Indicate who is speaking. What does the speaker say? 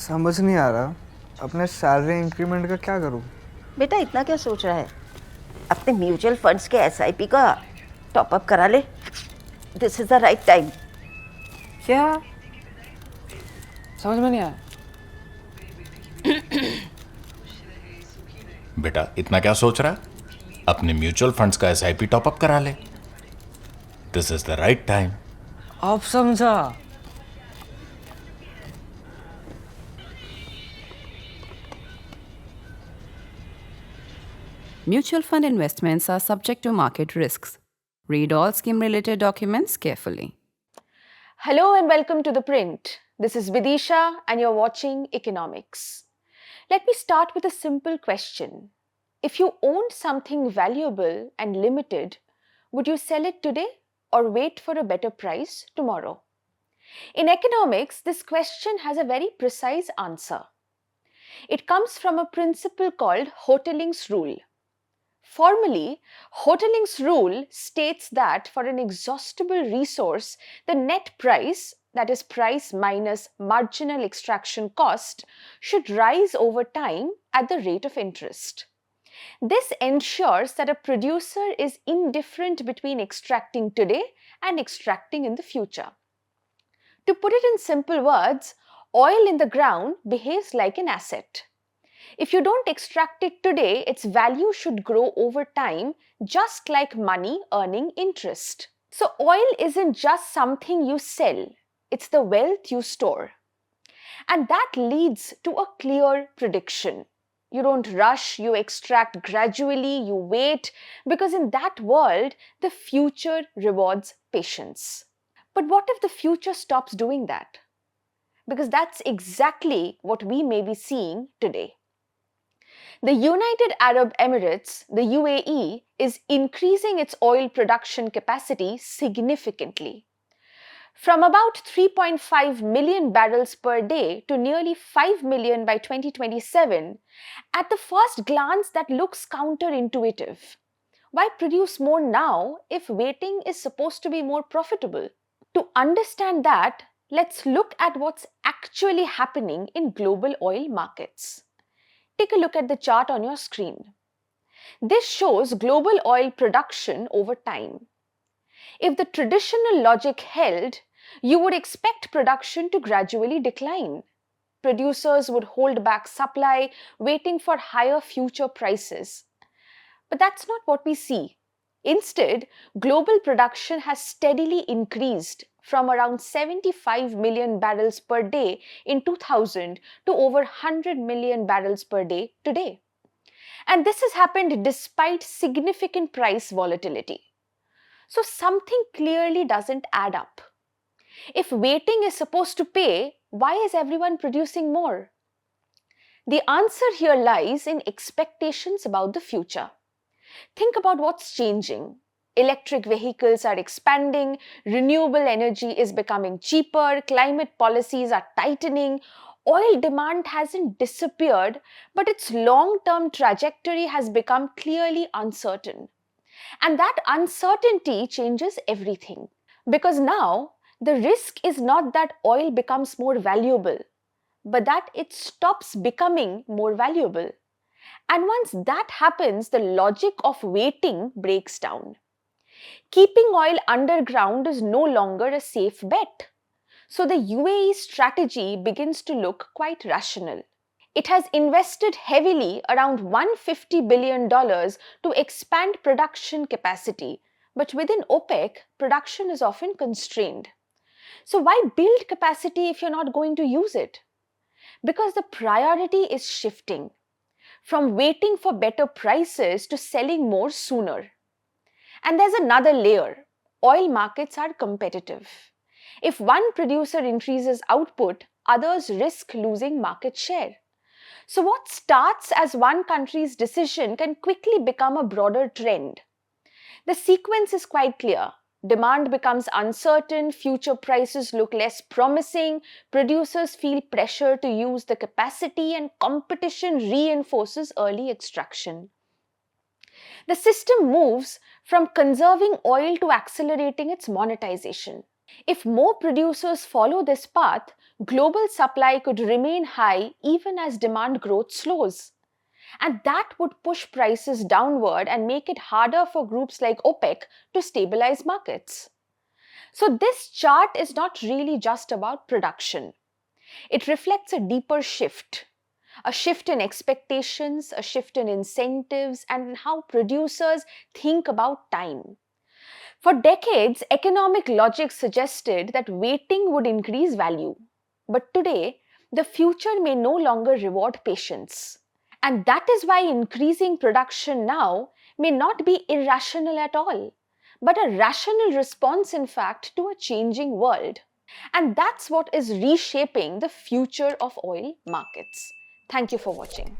Speaker 1: समझ नहीं आ रहा अपने सैलरी इंक्रीमेंट का क्या करूं।
Speaker 2: बेटा इतना क्या सोच रहा है? अपने म्यूचुअल फंड्स के एसआईपी का टॉपअप करा ले। This is the right time.
Speaker 3: क्या? समझ में नहीं आया।
Speaker 4: बेटा इतना क्या सोच रहा है? अपने म्यूचुअल फंड्स का एसआईपी टॉपअप करा ले। This is the right time.
Speaker 3: अब समझा।
Speaker 5: Mutual fund investments are subject to market risks. Read all scheme-related documents carefully.
Speaker 6: Hello and welcome to The Print. This is Bidisha and you're watching Economics. Let me start with a simple question. If you owned something valuable and limited, would you sell it today or wait for a better price tomorrow? In economics, this question has a very precise answer. It comes from a principle called Hoteling's rule. Formally, Hoteling's rule states that for an exhaustible resource, the net price, that is price minus marginal extraction cost, should rise over time at the rate of interest. This ensures that a producer is indifferent between extracting today and extracting in the future. To put it in simple words, oil in the ground behaves like an asset. If you don't extract it today, its value should grow over time, just like money earning interest. So oil isn't just something you sell, it's the wealth you store. And that leads to a clear prediction. You don't rush, you extract gradually, you wait, because in that world, the future rewards patience. But what if the future stops doing that? Because that's exactly what we may be seeing today. The United Arab Emirates, the UAE, is increasing its oil production capacity significantly. From about 3.5 million barrels per day to nearly 5 million by 2027, at the first glance that looks counterintuitive. Why produce more now if waiting is supposed to be more profitable? To understand that, let's look at what's actually happening in global oil markets. Take a look at the chart on your screen. This shows global oil production over time. If the traditional logic held, you would expect production to gradually decline. Producers would hold back supply, waiting for higher future prices. But that's not what we see. Instead, global production has steadily increased from around 75 million barrels per day in 2000 to over 100 million barrels per day today. And this has happened despite significant price volatility. So something clearly doesn't add up. If waiting is supposed to pay, why is everyone producing more? The answer here lies in expectations about the future. Think about what's changing. Electric vehicles are expanding, renewable energy is becoming cheaper, climate policies are tightening, oil demand hasn't disappeared, but its long-term trajectory has become clearly uncertain. And that uncertainty changes everything. Because now, the risk is not that oil becomes more valuable, but that it stops becoming more valuable. And once that happens, the logic of waiting breaks down. Keeping oil underground is no longer a safe bet. So the UAE strategy begins to look quite rational. It has invested heavily around $150 billion to expand production capacity, but within OPEC, production is often constrained. So why build capacity if you're not going to use it? Because the priority is shifting from waiting for better prices to selling more sooner. And there's another layer. Oil markets are competitive. If one producer increases output, others risk losing market share. So what starts as one country's decision can quickly become a broader trend. The sequence is quite clear. Demand becomes uncertain, future prices look less promising, producers feel pressure to use the capacity, and competition reinforces early extraction. The system moves from conserving oil to accelerating its monetization. If more producers follow this path, global supply could remain high even as demand growth slows. And that would push prices downward and make it harder for groups like OPEC to stabilize markets. So, this chart is not really just about production. It reflects a deeper shift. A shift in expectations, a shift in incentives, and in how producers think about time. For decades, economic logic suggested that waiting would increase value. But today, the future may no longer reward patience. And that is why increasing production now may not be irrational at all, but a rational response, in fact, to a changing world. And that's what is reshaping the future of oil markets. Thank you for watching.